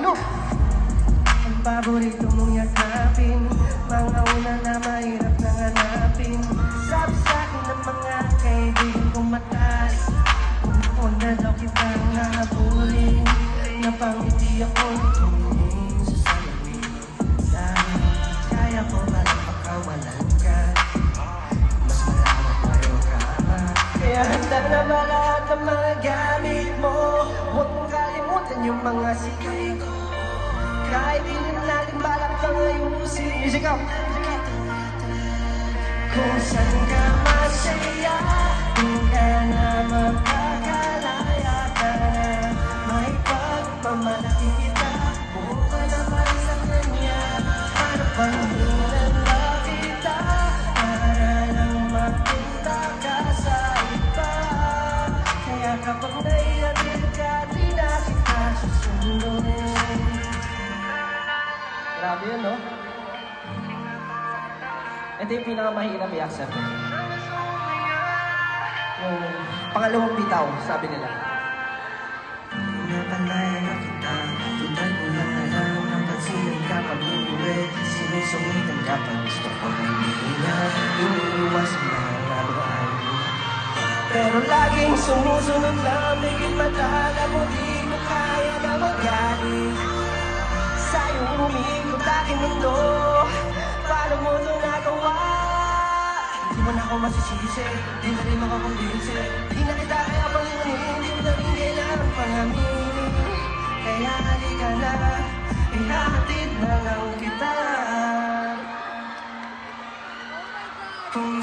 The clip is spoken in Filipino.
no? Ang paborito mong yakapin, mga una na mahirap nang hanapin. Sabi sa'kin ng mga kaibigan kong matas, kung na daw kitang nahabulin, napangiti ako tumingin sa salamin. Dahil kaya ko balang pagkawalan ka, mas malawak tayo kama. Kaya handa na ba lahat ng mga gamit mo? Huwag mong kalimutan yung mga sikay ko. Kahit hindi natin balak pang ayusin. Music up! Kung saan ka masaya, kung ka na magkakalaya ka na, may pagmamalaki kita, buo ka naman sa kanya. Ano pang hinala kita, para lang makita ka sa iba. Kaya kapag naihatid ka, di na kita susunod. Grabe yun, no? Ito yung pinakamahirap i-accept. Yung pangalawang bitaw, sabi nila. Pinapalaya kita, tulad mo lang na lang ang pansinan ka pag-uwi. Sinusungitan ka pag gusto ko hindi na iniiwasan na laruan. Pero laging sumusunod lang, higit matala mo, di mo kaya na magaling. Sa'yo umikot aking mundo, paano mo ito nagawa? Di mo na ako masisisi, di na rin makakumbinsi. Di na kita kaya pangunin, di mo na rin kailangan pangaminin. Kaya halika na, ihahatid na lang kita. Kung